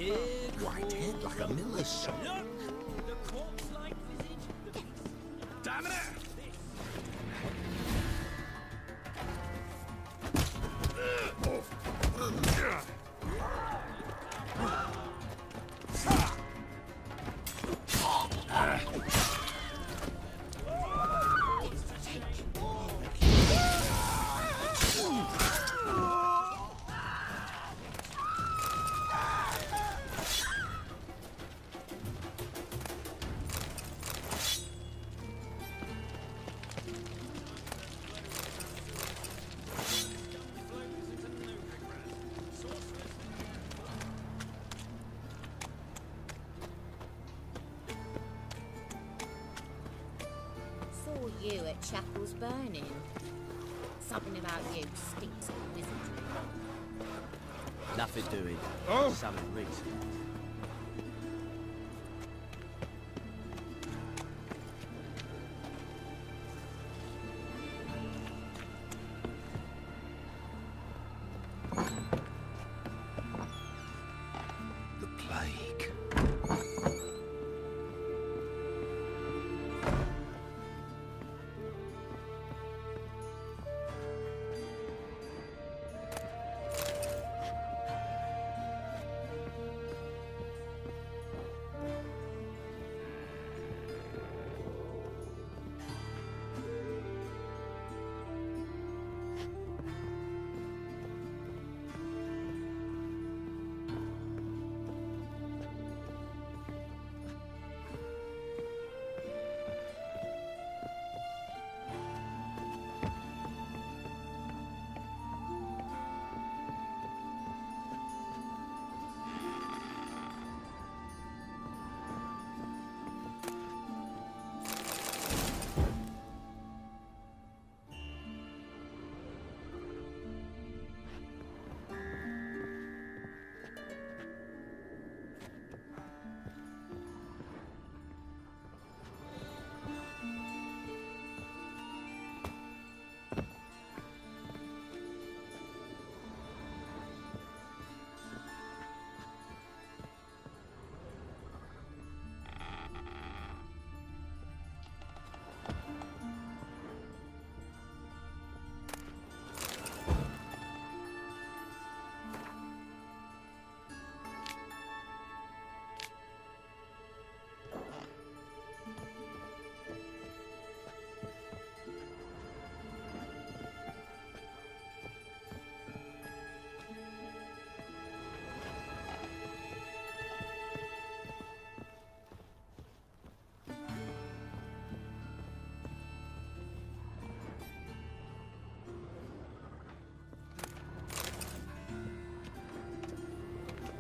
White head like a miller's son. Damn it! You at Chapel's Burning. Something about you stinks of wizardry. Nothing doing. Oh! Something recent. The plague.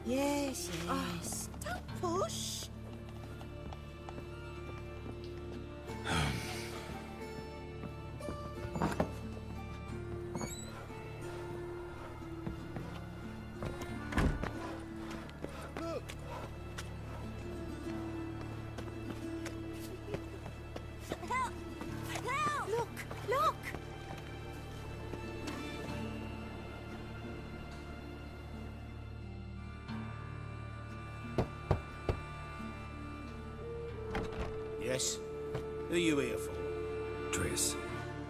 Yes, yes. Don't push. Yes? Who are you here for? Triss.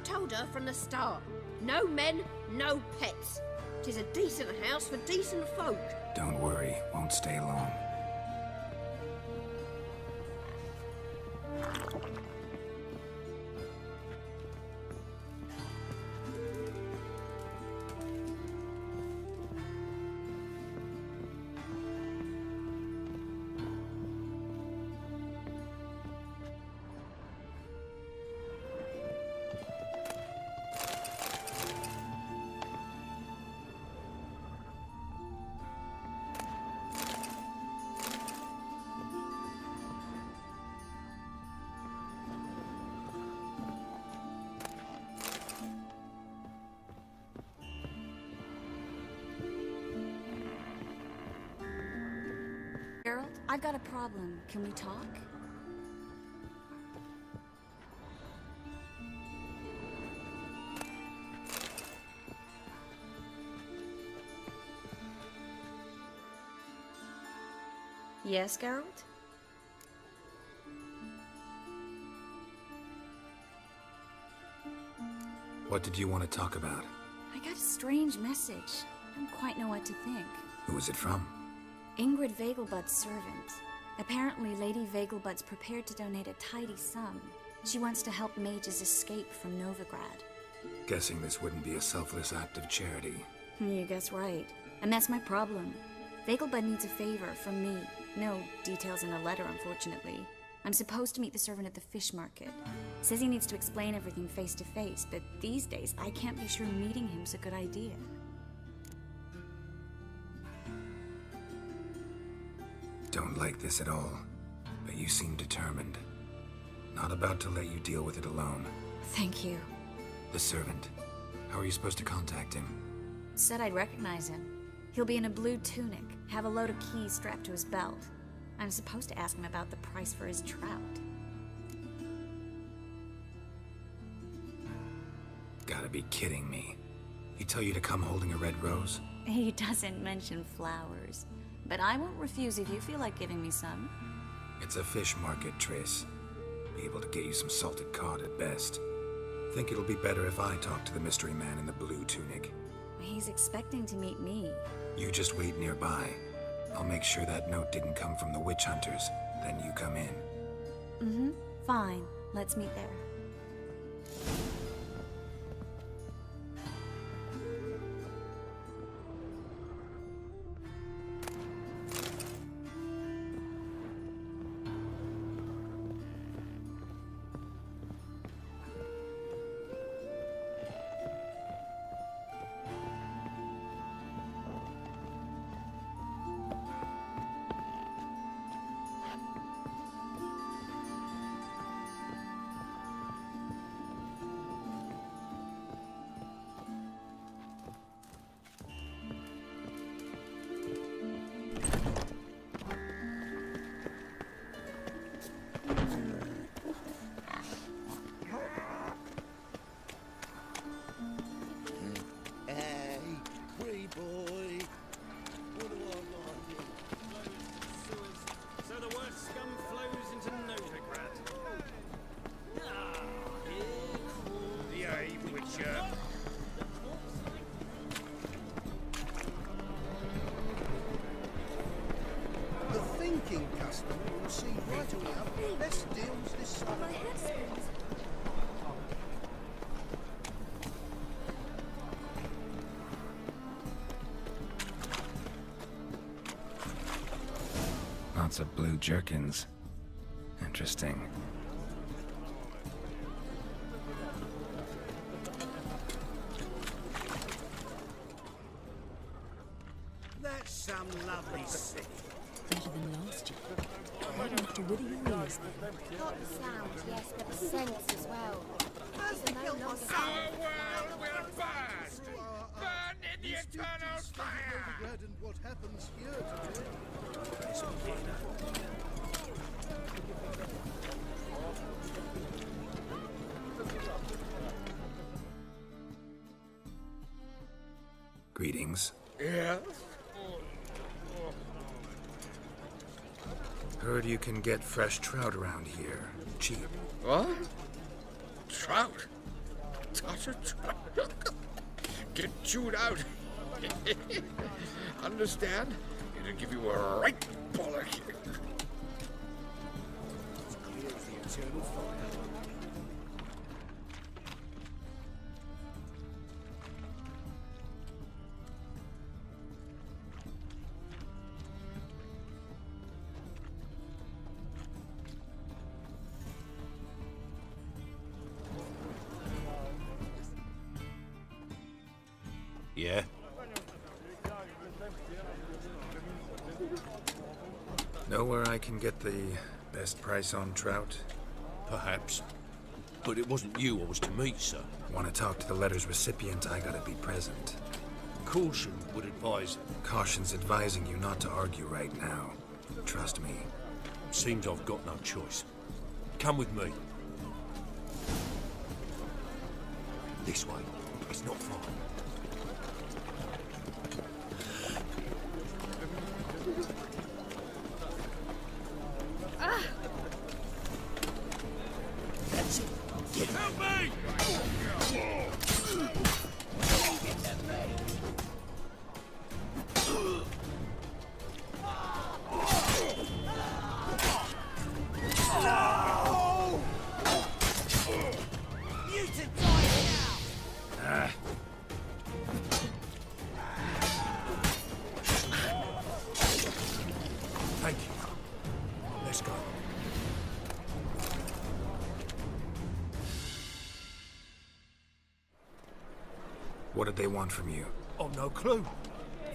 Told her from the start. No men, no pets. 'Tis a decent house for decent folk. Don't worry, won't stay long. Geralt, I've got a problem. Can we talk? Yes, Geralt? What did you want to talk about? I got a strange message. I don't quite know what to think. Who was it from? Ingrid Vegelbud's servant. Apparently, Lady Vegelbud's prepared to donate a tidy sum. She wants to help mages escape from Novigrad. Guessing this wouldn't be a selfless act of charity. You guess right. And that's my problem. Vegelbud needs a favor from me. No details in a letter, unfortunately. I'm supposed to meet the servant at the fish market. Says he needs to explain everything face to face, but these days I can't be sure meeting him's a good idea. Don't like this at all, but you seem determined. Not about to let you deal with it alone. Thank you. The servant. How are you supposed to contact him? Said I'd recognize him. He'll be in a blue tunic, have a load of keys strapped to his belt. I'm supposed to ask him about the price for his trout. Gotta be kidding me. He tell you to come holding a red rose? He doesn't mention flowers, but I won't refuse if you feel like giving me some. It's a fish market, Triss. Be able to get you some salted cod at best. Think it'll be better if I talk to the mystery man in the blue tunic. He's expecting to meet me. You just wait nearby. I'll make sure that note didn't come from the witch hunters. Then you come in. Mm-hmm. Fine. Let's meet there. Customer will see right away best deals this summer. Lots of blue jerkins. Interesting. That's some lovely sea. Better than last year. I don't have to wither your ears. Not the sound, yes, but the sense as well. It's no longer well, we're bad! Burn in the eternal fire! And what happens here today? Greetings. Yes? Heard you can get fresh trout around here. Cheap. What? Trout? Touch a trout? Get chewed out. Understand? It'll give you a right bollock. It's clear as the eternal fire. Yeah? Know where I can get the best price on trout? Perhaps. But it wasn't you I was to meet, sir. Want to talk to the letter's recipient, I gotta be present. Caution would advise. Caution's advising you not to argue right now. Trust me. Seems I've got no choice. Come with me. This way. It's not far. What did they want from you? I've no clue.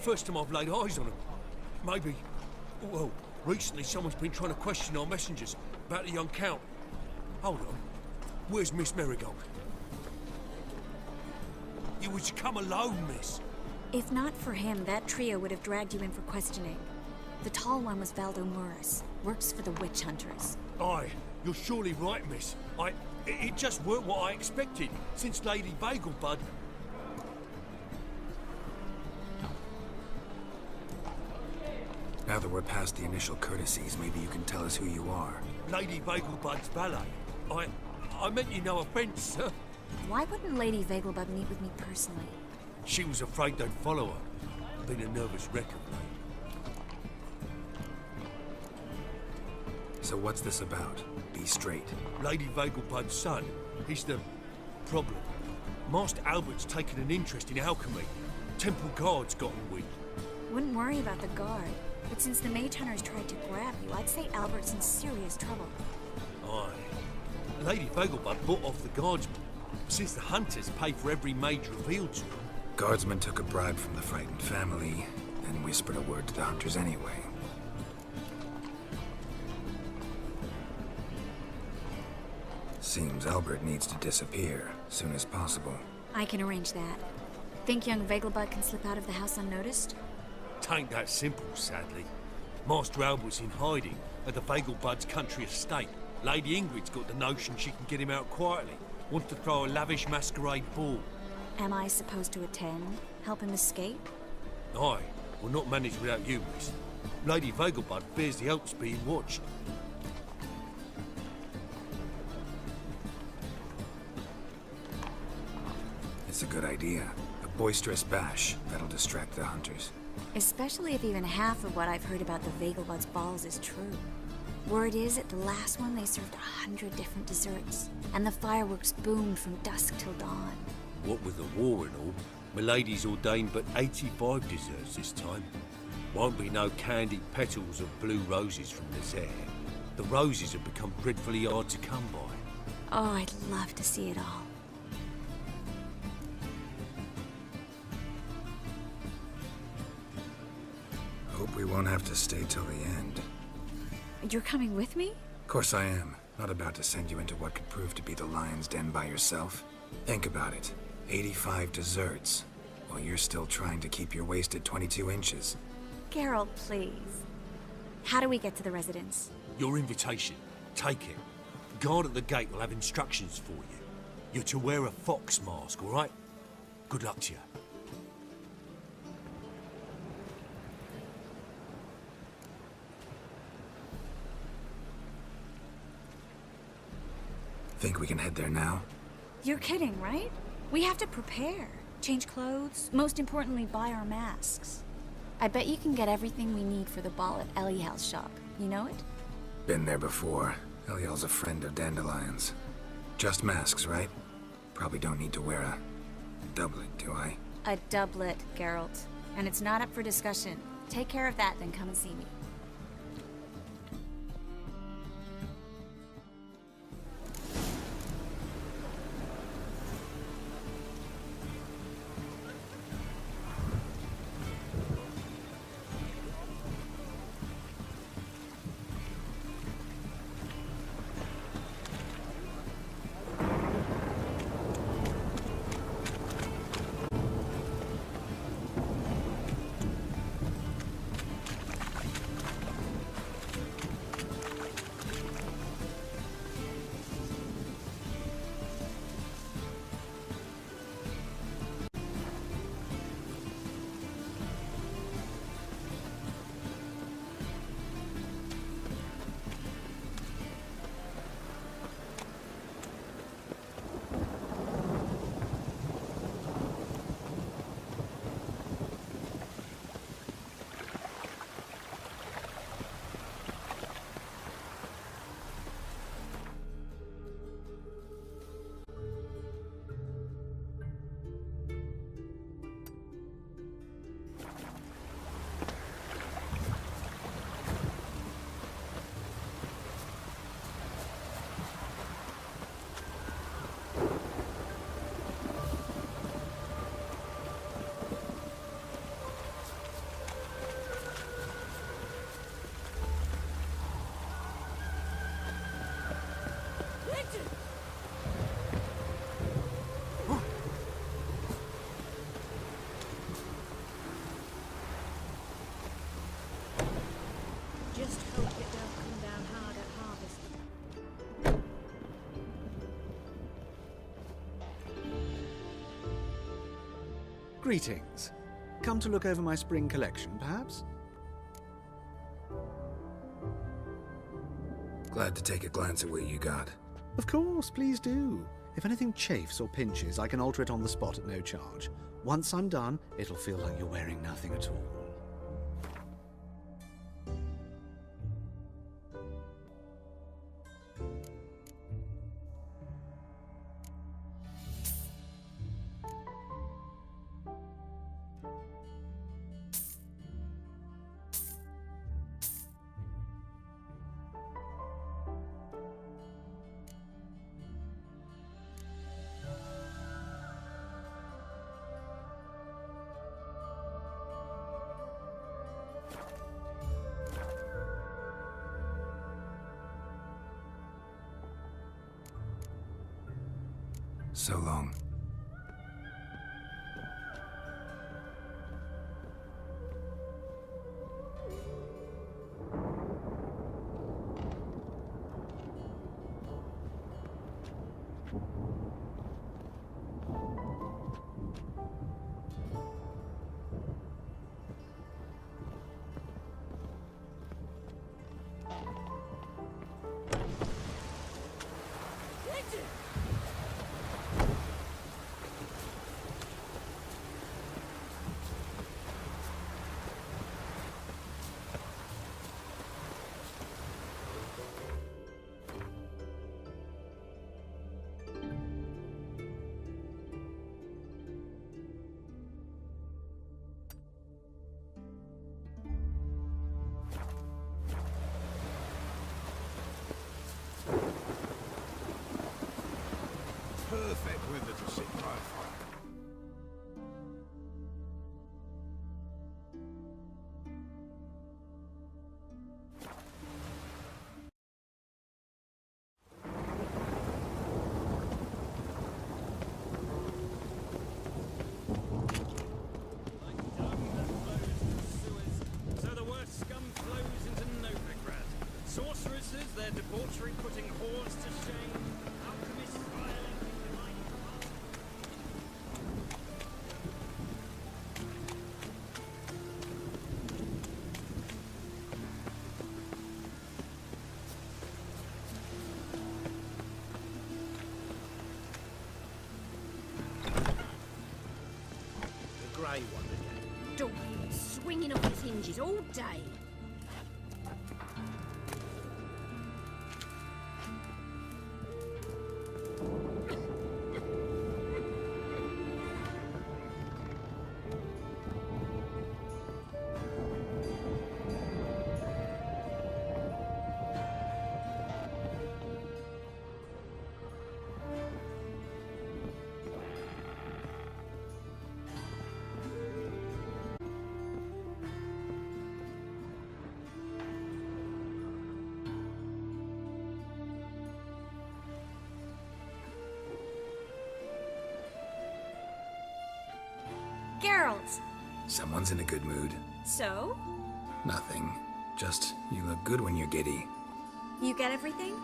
First time I've laid eyes on them. Maybe... Well, recently someone's been trying to question our messengers about the young Count. Hold on. Where's Miss Marigold? You was to come alone, miss. If not for him, that trio would have dragged you in for questioning. The tall one was Valdo Morris. Works for the witch hunters. Aye, you're surely right, miss. It just weren't what I expected, since Lady Bagelbud... Now that we're past the initial courtesies, maybe you can tell us who you are. Lady Bagelbud's valet. I meant you no offence, sir. Why wouldn't Lady Vegelbud meet with me personally? She was afraid they'd follow her. Been a nervous wreck of late. So what's this about? Be straight. Lady Vegelbud's son, he's the problem. Master Albert's taken an interest in alchemy. Temple guards got him wind. Wouldn't worry about the guard, but since the mage hunters tried to grab you, I'd say Albert's in serious trouble. Aye. Lady Vegelbud bought off the guardsmen, since the hunters pay for every mage revealed to them. Guardsmen took a bribe from the frightened family, and whispered a word to the hunters anyway. Seems Albert needs to disappear, soon as possible. I can arrange that. Think young Vegelbud can slip out of the house unnoticed? Tain't that simple, sadly. Master Albert's in hiding at the Vegelbud's country estate. Lady Ingrid's got the notion she can get him out quietly. Wants to throw a lavish masquerade ball. Am I supposed to attend? Help him escape? Aye, will not manage without you, miss. Lady Vegelbud bears the hopes being watched. It's a good idea. A boisterous bash that'll distract the hunters. Especially if even half of what I've heard about the Vegelbud's balls is true. Word is, at the last one they served 100 different desserts, and the fireworks boomed from dusk till dawn. What with the war and all, Milady's ordained but 85 desserts this time. Won't be no candied petals of blue roses from Nazaire. The roses have become dreadfully hard to come by. Oh, I'd love to see it all. Hope we won't have to stay till the end. You're coming with me? Of course I am. Not about to send you into what could prove to be the lion's den by yourself. Think about it. 85 desserts, while you're still trying to keep your waist at 22 inches. Geralt, please. How do we get to the residence? Your invitation. Take it. Guard at the gate will have instructions for you. You're to wear a fox mask, all right? Good luck to you. Think we can head there now? You're kidding, right? We have to prepare. Change clothes. Most importantly, buy our masks. I bet you can get everything we need for the ball at Eliel's shop. You know it? Been there before. Eliel's a friend of Dandelion's. Just masks, right? Probably don't need to wear a doublet, do I? A doublet, Geralt. And it's not up for discussion. Take care of that, then come and see me. Greetings. Come to look over my spring collection, perhaps? Glad to take a glance at what you got. Of course, please do. If anything chafes or pinches, I can alter it on the spot at no charge. Once I'm done, it'll feel like you're wearing nothing at all. So long. Perfect weather to sit by a fire. So the worst scum flows into Novigrad. Sorceresses, their debauchery putting whores to shame. Alchemists violating divine The grey one again. Door swinging off its hinges all day. Geralt! Someone's in a good mood. So? Nothing. Just, you look good when you're giddy. You get everything?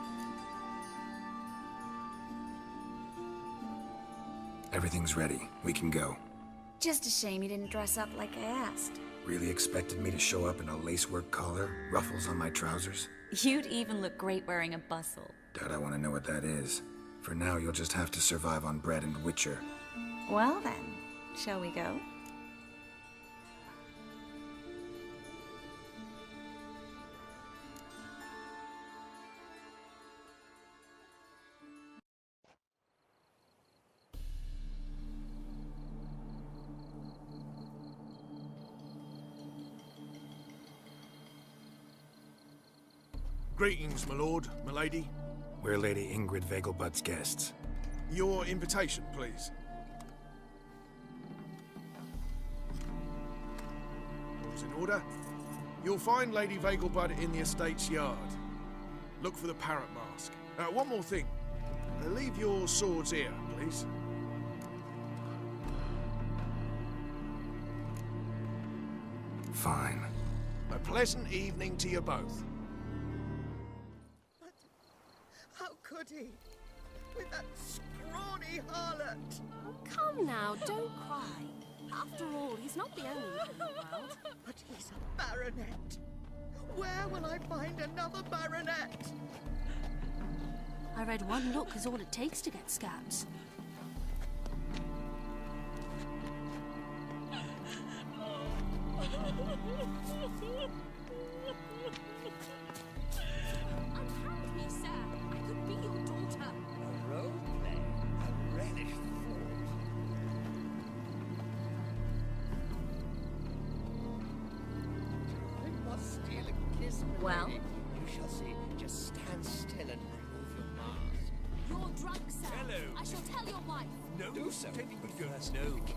Everything's ready. We can go. Just a shame you didn't dress up like I asked. Really expected me to show up in a lacework collar, ruffles on my trousers? You'd even look great wearing a bustle. Doubt I want to know what that is. For now, you'll just have to survive on bread and Witcher. Well then, shall we go? Greetings, my lord, my lady. We're Lady Ingrid Vegelbud's guests. Your invitation, please. All's in order. You'll find Lady Vegelbud in the estate's yard. Look for the parrot mask. One more thing. Leave your swords here, please. Fine. A pleasant evening to you both. How could he? With that scrawny harlot? Oh, come now, don't cry. After all, he's not the only man in the world. But he's a baronet. Where will I find another baronet? I read one look is all it takes to get scabs. Unhand me, sir. I could be your daughter. A role play. A relish for. We must steal a kiss, my Well? lady. You shall see. Just stand still and remove your mask. You're drunk, sir. Hello. I shall tell your wife. No, Do so. but First, no. kiss.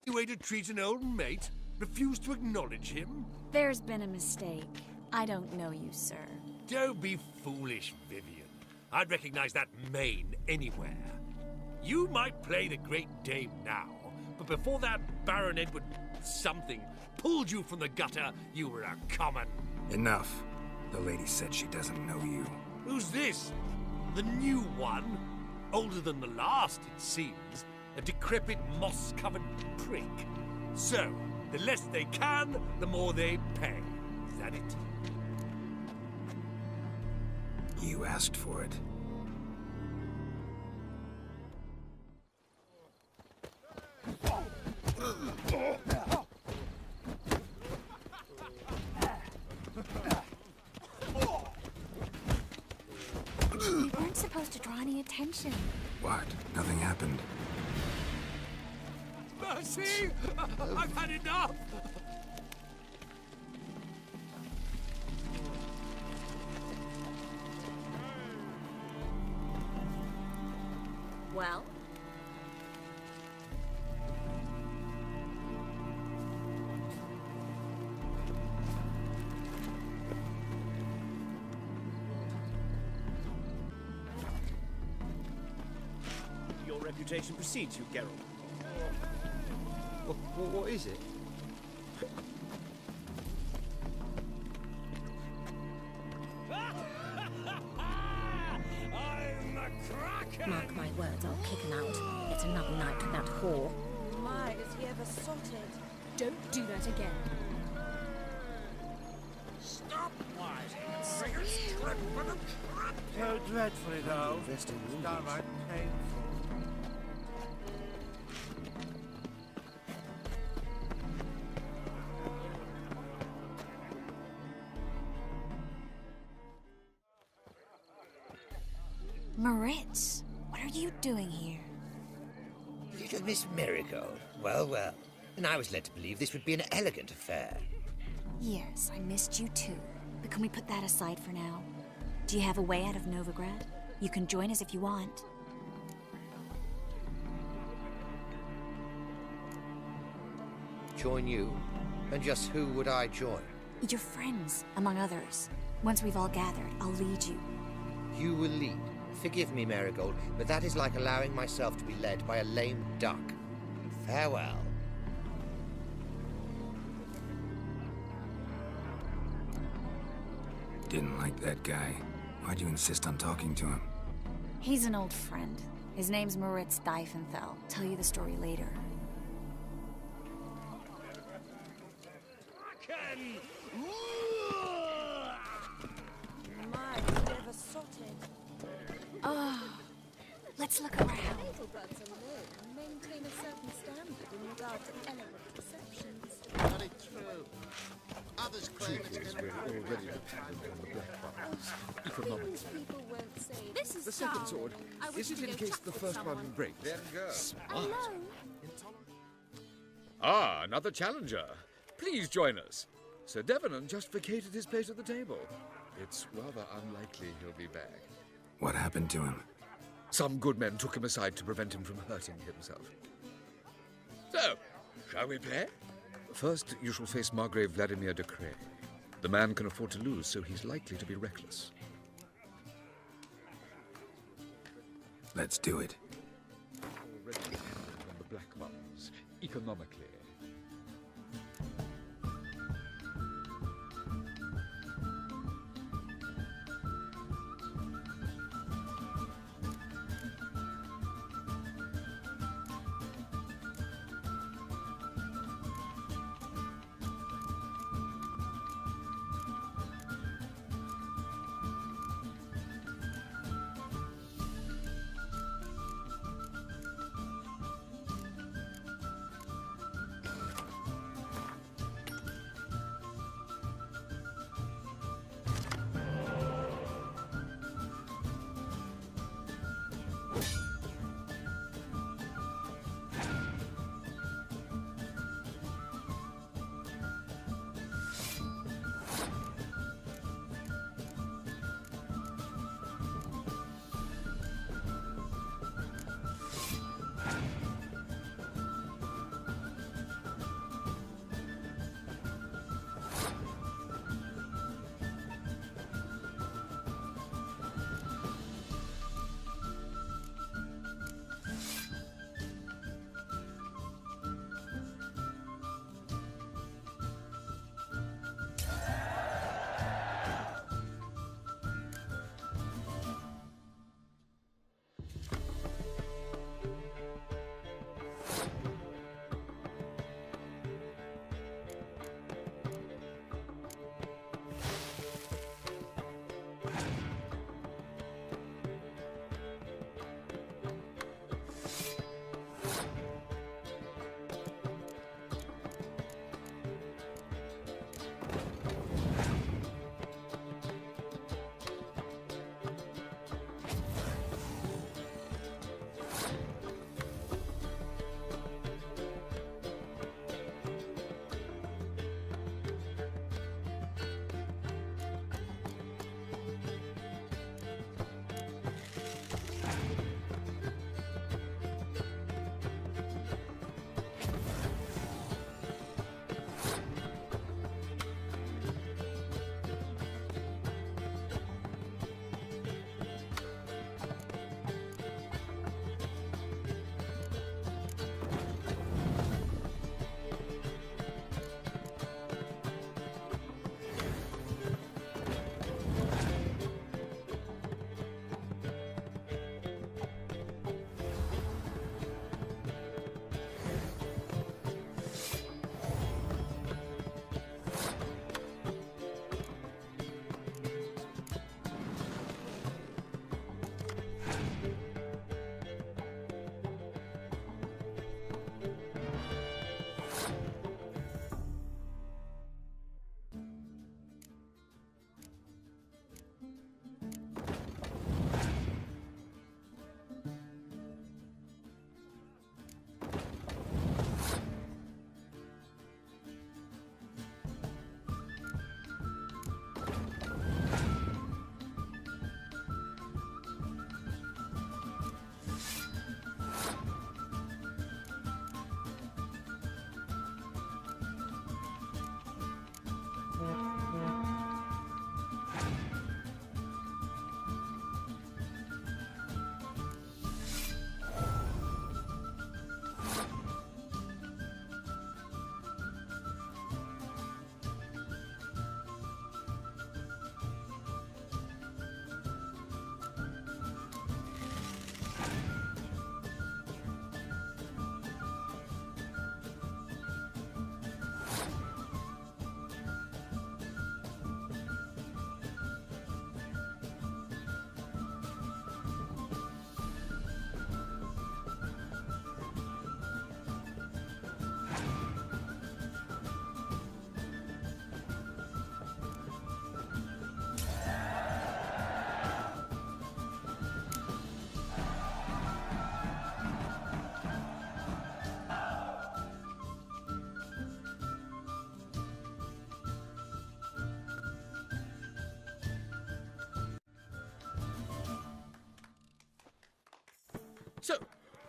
Any way to treat an old mate? Refuse to acknowledge him? There's been a mistake. I don't know you, sir. Don't be foolish, Vivian. I'd recognize that mane anywhere. You might play the Great Dame now, but before that Baron Edward something pulled you from the gutter, you were a common. Enough. The lady said she doesn't know you. Who's this? The new one? Older than the last, it seems. A decrepit, moss-covered prick. So, the less they can, the more they pay. Is that it? You asked for it. We weren't supposed to draw any attention. What? Nothing happened. Mercy! I've had enough! Well? Your reputation precedes you, Geralt. What is it? I'm a cracker! Mark my words, I'll kick him out. It's another night with that whore. My, is he ever sorted? Don't do that again. Stop whining! So dreadfully though. It's downright painful. Moritz, what are you doing here? Little Miss Marigold. Well, well. And I was led to believe this would be an elegant affair. Yes, I missed you too. But can we put that aside for now? Do you have a way out of Novigrad? You can join us if you want. Join you? And just who would I join? Your friends, among others. Once we've all gathered, I'll lead you. You will lead. Forgive me, Marigold, but that is like allowing myself to be led by a lame duck. Farewell. Didn't like that guy. Why'd you insist on talking to him? He's an old friend. His name's Moritz Diefenthal. Tell you the story later. My, is he ever sorted? Oh, let's look around. Nagelbuds alone maintain a certain standard in regard to elegant receptions. Very true. Others claim it's going to be already dependent on the black ones. Feelings people won't say. This is The second sword, I wish is it you in could go case chat the with first someone. one breaks? Then go. Alone? Ah, another challenger. Please join us. Sir Devenant just vacated his place at the table. It's rather unlikely he'll be back. What happened to him? Some good men took him aside to prevent him from hurting himself. So, shall we play? First, you shall face Margrave Vladimir de Cray. The man can afford to lose, so he's likely to be reckless. Let's do it. Already dependent on the black ones, economically.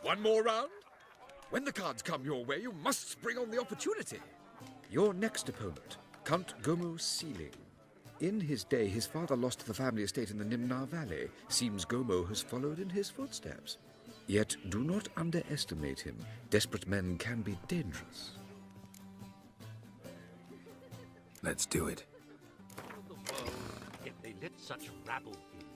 One more round? When the cards come your way, you must spring on the opportunity. Your next opponent, Count Gomo Sealing. In his day, his father lost the family estate in the Nimnar Valley. Seems Gomo has followed in his footsteps. Yet do not underestimate him. Desperate men can be dangerous. Let's do it. The world, yet they let such rabble in.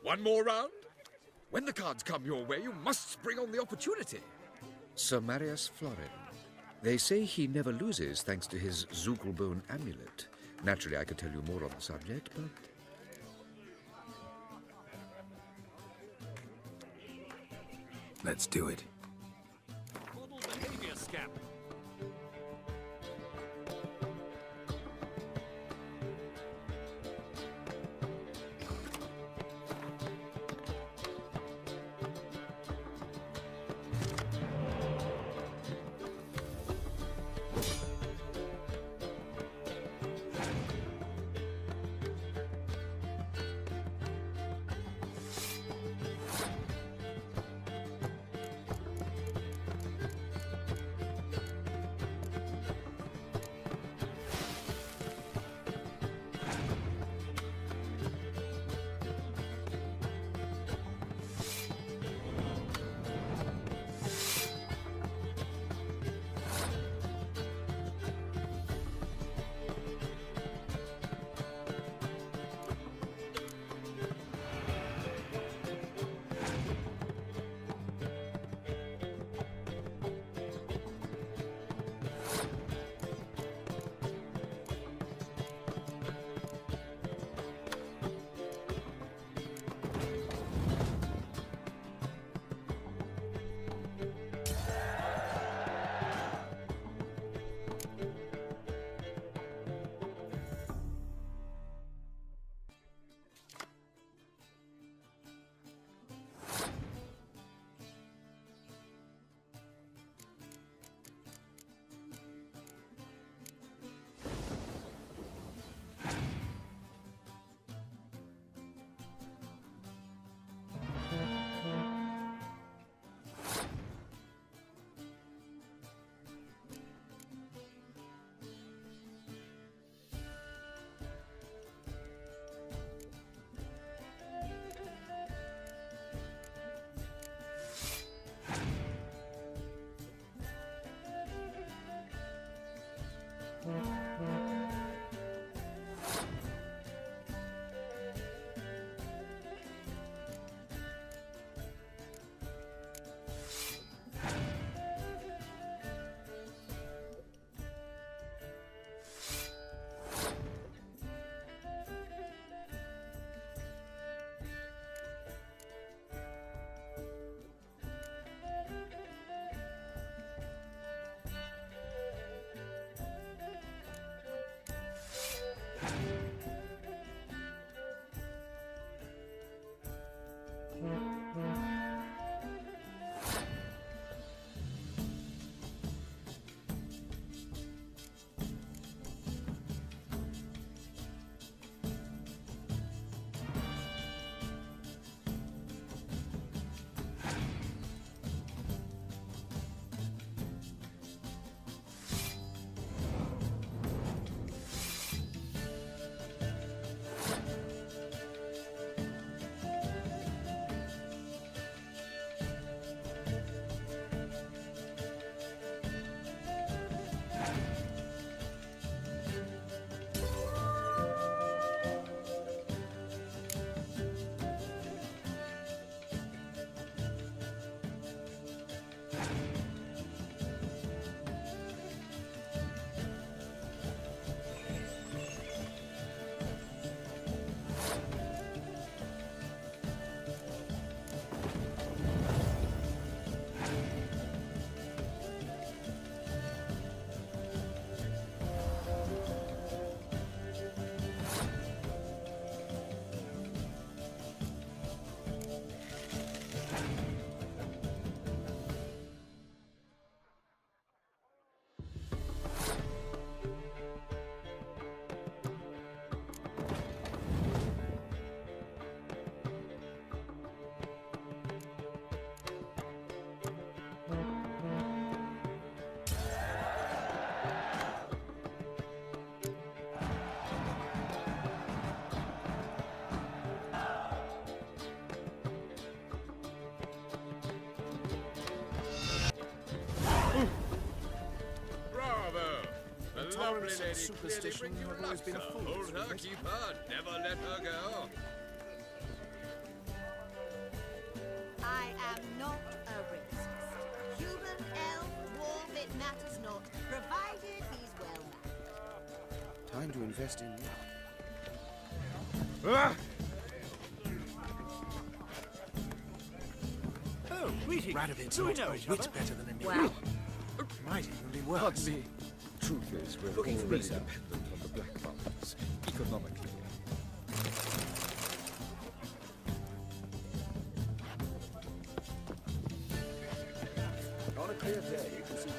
One more round? When the cards come your way, you must spring on the opportunity. Sir Marius Florin. They say he never loses thanks to his Zugelbone amulet. Naturally, I could tell you more on the subject, but... Let's do it. Model behavior scam. Lovely lady, superstition have always been a fool. Hold her, keep her, never let her go. am not a racist. Human, elf, dwarf, it matters not, provided he's well mannered. Time to invest in you. Ah! Oh, greetings. Radovid's Do we not know a each whit other? better than a Well, Might even be worse. Pardon me. Truth is, we're Looking for already me, sir. dependent on the Black Mountains, economically. On a clear day, you can see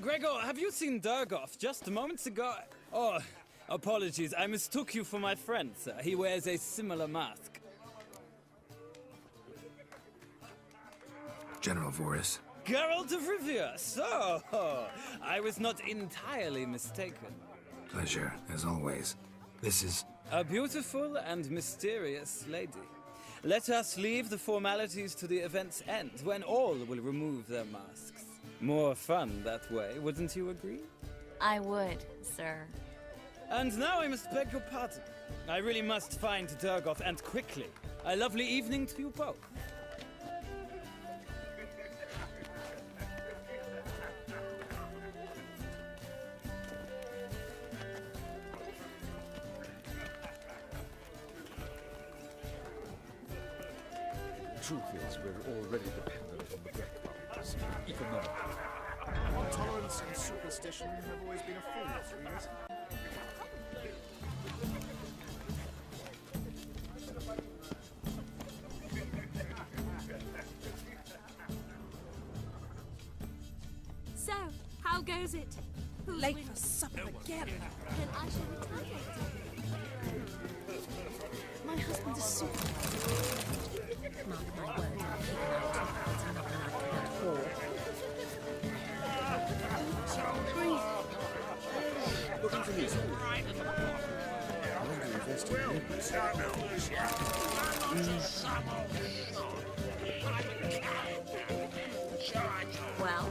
Gregor, have you seen Durgoff just moments ago? Oh, apologies. I mistook you for my friend, sir. He wears a similar mask. General Voris. Geralt of Rivia. So, I was not entirely mistaken. Pleasure, as always. This is... A beautiful and mysterious lady. Let us leave the formalities to the event's end, when all will remove their masks. More fun that way, wouldn't you agree? I would, sir. And now I must beg your pardon. I really must find Durgoff, and quickly. A lovely evening to you both. Truth is, we're already dependent on the Black Mountains, economically. Tolerance and superstition have always been a fool's, readers. So, how goes it? Who's Late winning? for supper again. Then I shall retire. My husband's a supervisor. Mark my word, I'll keep him out. It's another night without war. Looking for me, sir. Time to invest in you. Well,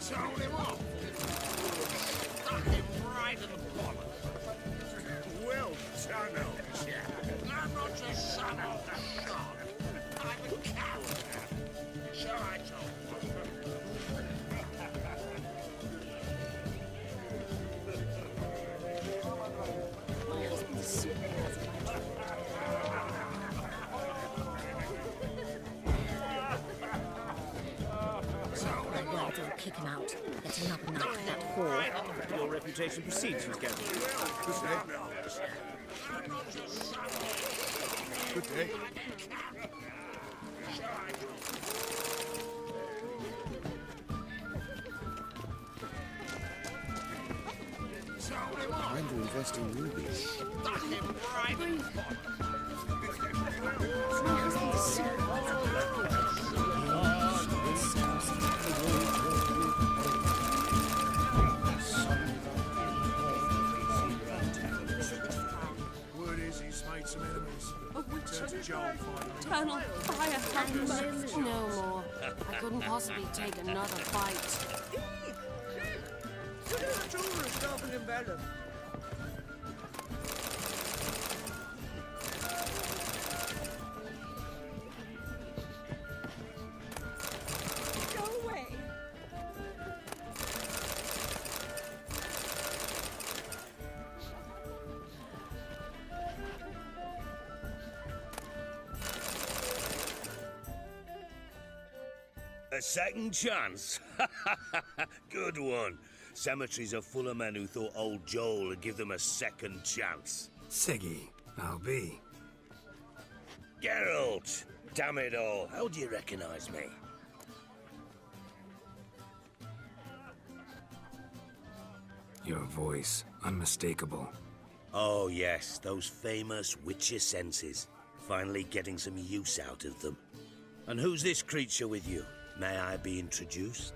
Told him off. Stuck him right in the collar. Well done, old chap. I'm not your son of the shop. I'm a coward. Sure I told My husband's a supervisor. My word, I'll kick him out. That's another night for that whore. your reputation precedes you, Geralt. Good day. Time to invest in rubies. Stuck him right in the collar. My husband's a supervisor. Word is he's made some enemies. A witch. Turns Joel finally. Eternal fire hunger. No more. I couldn't possibly take another bite. Go away. A second chance? Good one. Cemeteries are full of men who thought old Joel would give them a second chance. Siggy, I'll be. Geralt! Damn it all, how do you recognize me? Your voice, unmistakable. Oh yes, those famous witcher senses. Finally getting some use out of them. And who's this creature with you? May I be introduced?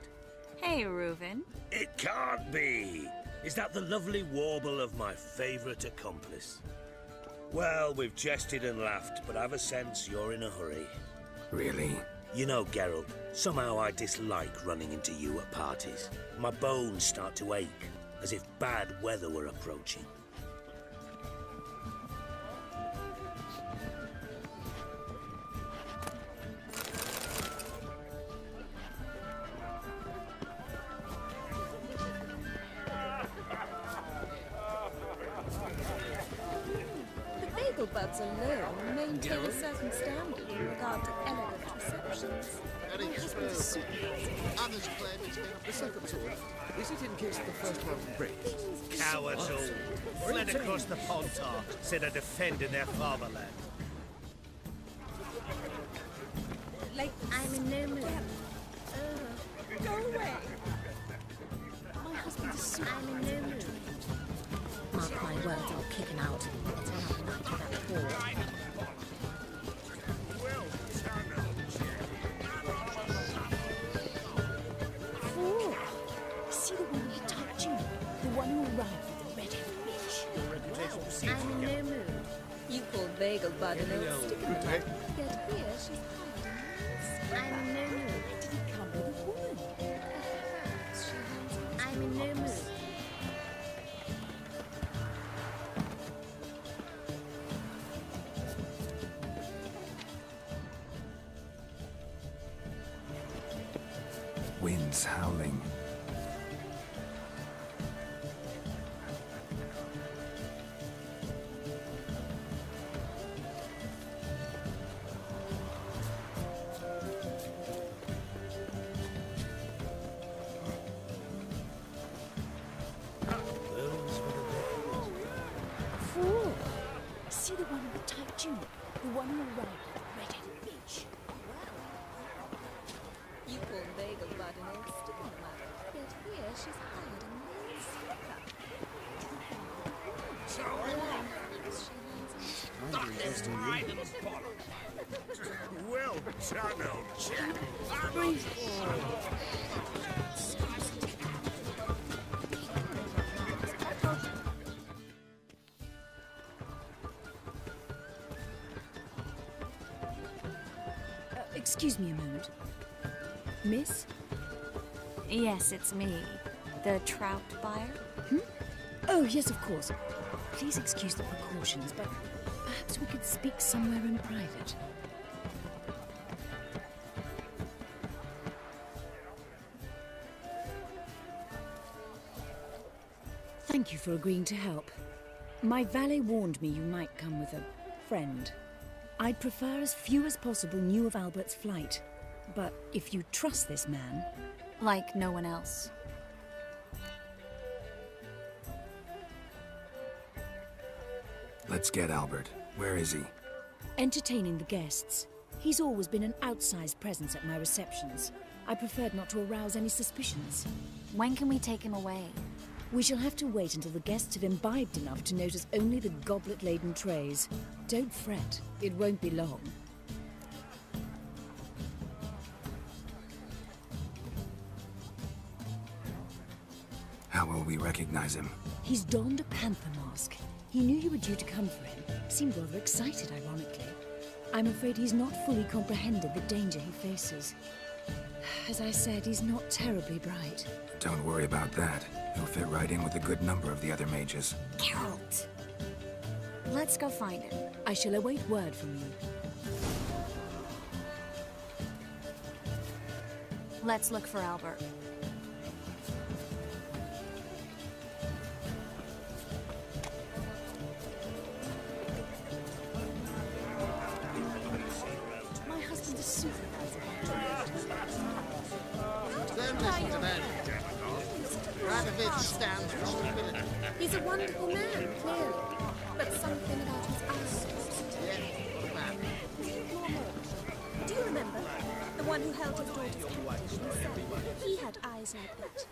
hey, Reuven. It can't be! Is that the lovely warble of my favourite accomplice? Well, we've jested and laughed, but I've a sense you're in a hurry. Really? You know, Geralt, somehow I dislike running into you at parties. My bones start to ache. as if bad weather were approaching. The Buds alone maintain a certain standard in regard to elegant receptions. Very true. Others claim it's been The second sword, is it in case the first one breaks? Cowards all. Fled across the Pontar, said are defending their fatherland. Like, I'm in no mood. Go away. My husband is super. I'm in no mood. Mark my words, I'll kick him out. It's another night of that poor. Fool! See the one who touched you? The one who arrived with the red-headed bitch. I'm in no mood. You called Vagelbud an old stick in the mud. Yet here she's hiding. I'm in no mood. Did he come with a woman? I'm in no mood. Winds howling. Fool! See the one in the tight tunic? The one who arrived with the red-headed bitch. You call Vagelbud an old stick in the mud. Yet here she's hired in the slipper. So, fucking right in the bottom. Well done, old chap. Breathe. Excuse me a moment. Miss? Yes, it's me. The trout buyer? Oh, yes, of course. Please excuse the precautions, but perhaps we could speak somewhere in private. Thank you for agreeing to help. My valet warned me you might come with a friend. I'd prefer as few as possible knew of Albert's flight. But if you trust this man... Like no one else. Let's get Albert. Where is he? Entertaining the guests. He's always been an outsized presence at my receptions. I preferred not to arouse any suspicions. When can we take him away? We shall have to wait until the guests have imbibed enough to notice only the goblet-laden trays. Don't fret, it won't be long. How will we recognize him? He's donned a panther mask. He knew you were due to come for him. Seemed rather excited, ironically. I'm afraid he's not fully comprehended the danger he faces. As I said, he's not terribly bright. Don't worry about that. He'll fit right in with a good number of the other mages. Geralt! Let's go find him. I shall await word from you. Let's look for Albert. My husband is supervisor. Don't listen to them. Radovich stands for stability. He's a wonderful man, clearly. But something about his eyes. Yes, what about him? Do you remember? The one who held his daughter's captive and said he had eyes like that.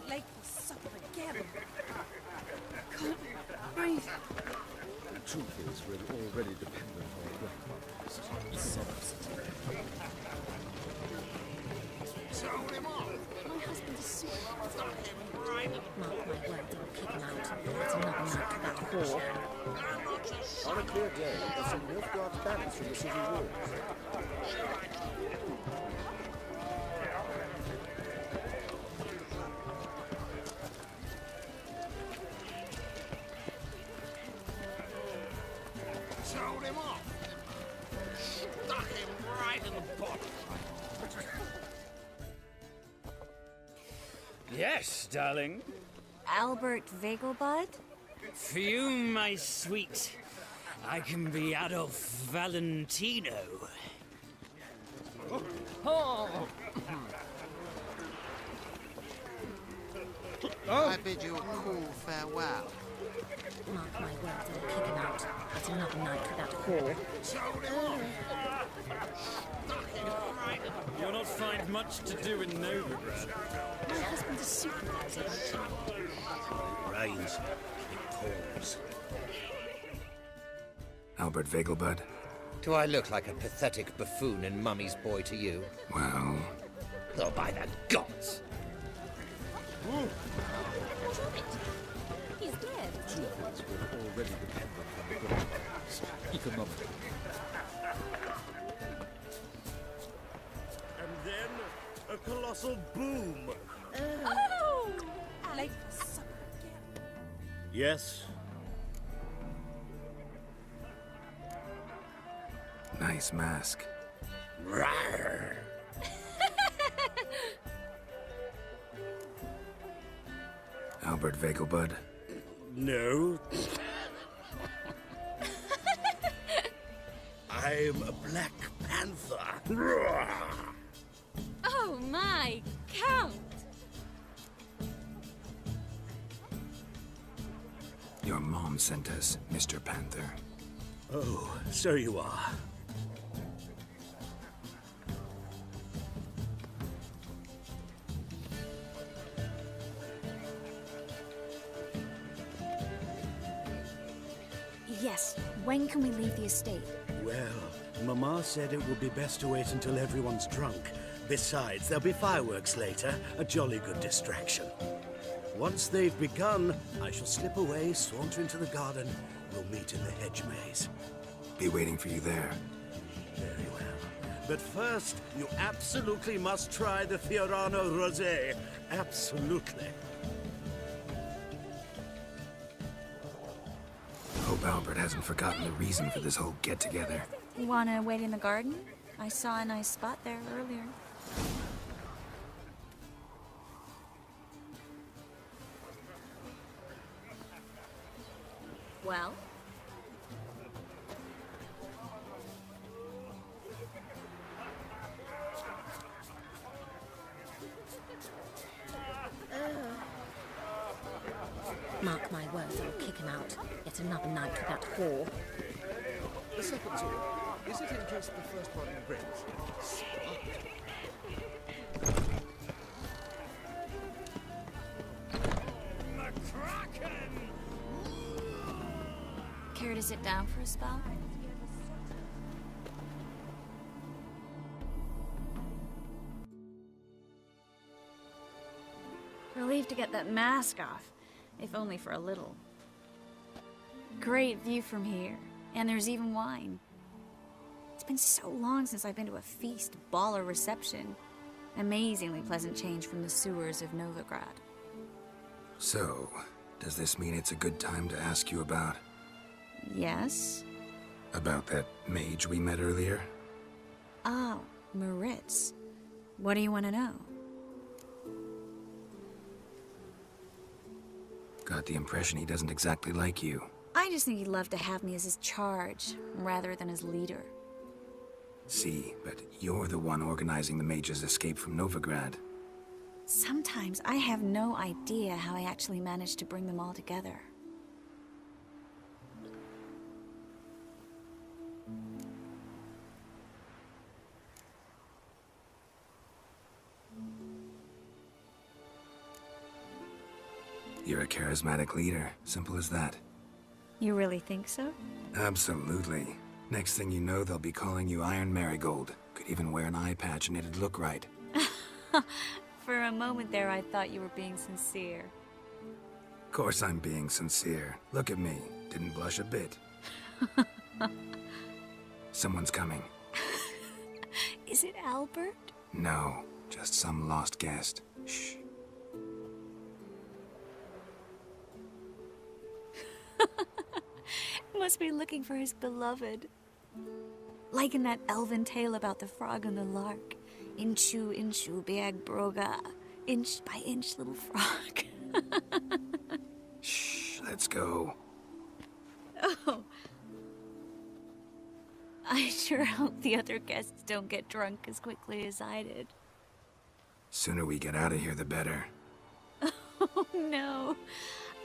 Late for supper again. Can't breathe. The truth is, we're already dependent on black markets. Sold him off. My husband is super. Right. Mark my words, I'll kick him out. It's another night for that whore. I'm not just On a clear day, the Nilfgaard banners from the city walls. Told him off. Stuck him right in the bottom. Yes, darling. Albert Vegelbud? Fume, my sweet. I can be Adolf Valentino. Oh. I bid you a cool farewell. Mark my words, I'll kick him out. It's another night with that whore. You'll not find much to do in Novigrad. My husband's a supervisor, actually. It rains. It pours. Albert Vegelbud? Do I look like a pathetic buffoon and Mummy's boy to you? Well... Oh, by the gods! He's dead. Humans were already dependent on the broadcast, economically. And then a colossal boom. Oh! Like Yes. Nice mask. Rawr. Albert Vegelbud? No. I'm a Black Panther. Oh my, Count! Your mom sent us, Mr. Panther. Oh, so you are. Yes, when can we leave the estate? Well, Mama said it would be best to wait until everyone's drunk. Besides, there'll be fireworks later, a jolly good distraction. Once they've begun, I shall slip away, saunter into the garden. We'll meet in the hedge maze. Be waiting for you there. Very well. But first, you absolutely must try the Fiorano Rosé. Absolutely. Hope Albert hasn't forgotten the reason for this whole get-together. You wanna wait in the garden? I saw a nice spot there earlier. Well? Mark my words, I'll kick him out. Yet another night with that whore. The second sword. Is it in case the first one breaks? Care to sit down for a spell? Relieved to get that mask off, if only for a little. Great view from here, and there's even wine. It's been so long since I've been to a feast, ball, or reception. Amazingly pleasant change from the sewers of Novigrad. So, does this mean it's a good time to ask you about... Yes? About that mage we met earlier? Oh, Moritz. What do you want to know? Got the impression he doesn't exactly like you. I just think he'd love to have me as his charge, rather than his leader. See, but you're the one organizing the mage's escape from Novigrad. Sometimes I have no idea how I actually managed to bring them all together. You're a charismatic leader. Simple as that. You really think so? Absolutely. Next thing you know, they'll be calling you Iron Marigold. Could even wear an eye patch and it'd look right. For a moment there, I thought you were being sincere. Of course I'm being sincere. Look at me. Didn't blush a bit. Someone's coming. Is it Albert? No, just some lost guest. Shh. Must be looking for his beloved. Like in that elven tale about the frog and the lark. Inchu, inchu, biag broga. Inch by inch, little frog. Shh, let's go. Oh. I sure hope the other guests don't get drunk as quickly as I did. Sooner we get out of here, the better. Oh, no.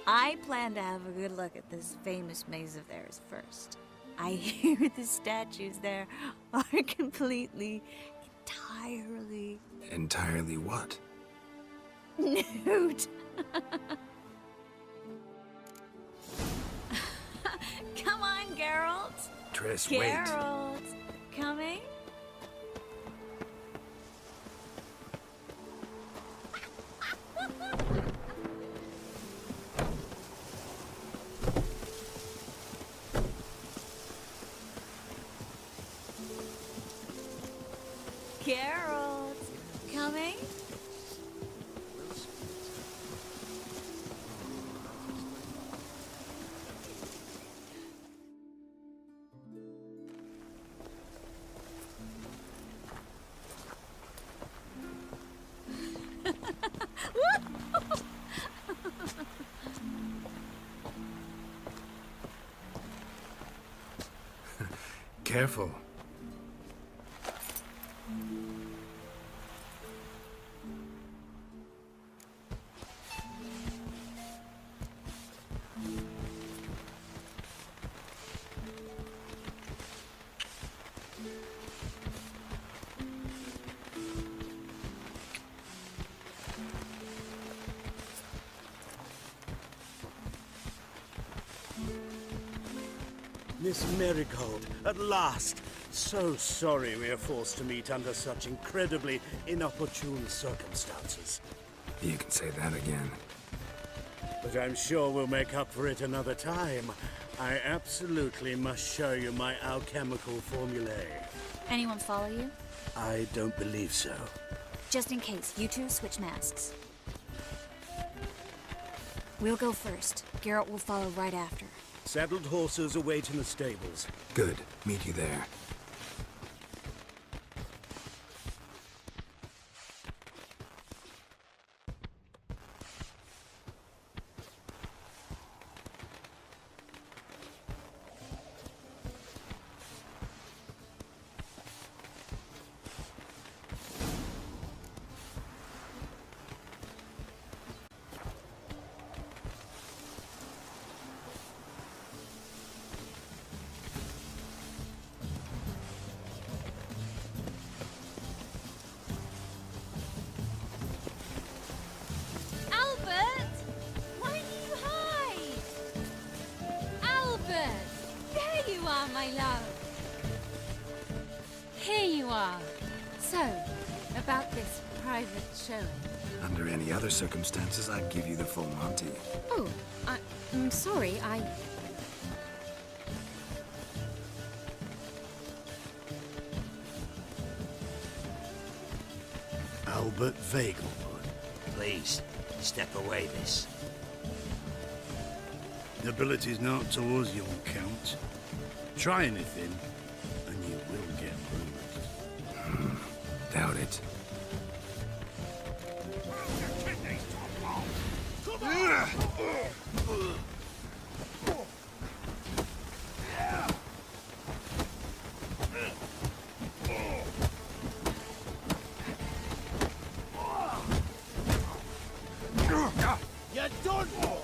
I plan to have a good look at this famous maze of theirs first. I hear the statues there are completely, entirely... Entirely what? Nude. Come on, Geralt. Triss, wait. Geralt, coming? Geralt, coming? Careful. Miss Marigold, at last! So sorry we are forced to meet under such incredibly inopportune circumstances. You can say that again. But I'm sure we'll make up for it another time. I absolutely must show you my alchemical formulae. Anyone follow you? I don't believe so. Just in case, you two switch masks. We'll go first. Geralt will follow right after. Saddled horses await in the stables. Good. Meet you there. My love. Here you are. So, about this private showing. Under any other circumstances, I'd give you the full Monty. Oh, I'm sorry, Albert Vegelbud. Please, step away, miss. Ability's not towards you, Count. Try anything, and you will get bruised. Doubt it. You're done for!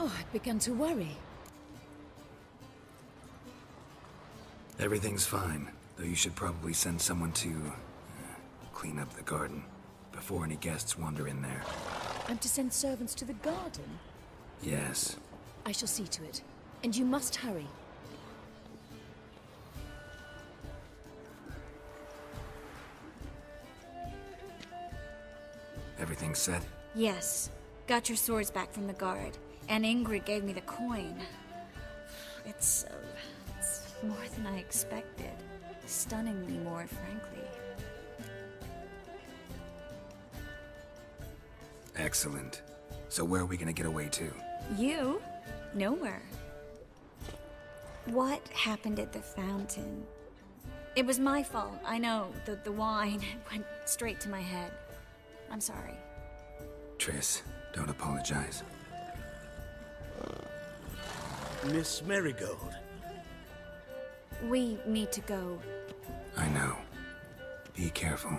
Oh, I began to worry. Everything's fine, though you should probably send someone to clean up the garden before any guests wander in there. I'm to send servants to the garden? Yes. I shall see to it. And you must hurry. Everything set? Yes. Got your swords back from the guard. And Ingrid gave me the coin. It's more than I expected. Stunningly more, frankly. Excellent. So where are we gonna get away to? You? Nowhere. What happened at the fountain? It was my fault, I know. The wine went straight to my head. I'm sorry. Triss, don't apologize. Miss Marigold. We need to go. I know. Be careful.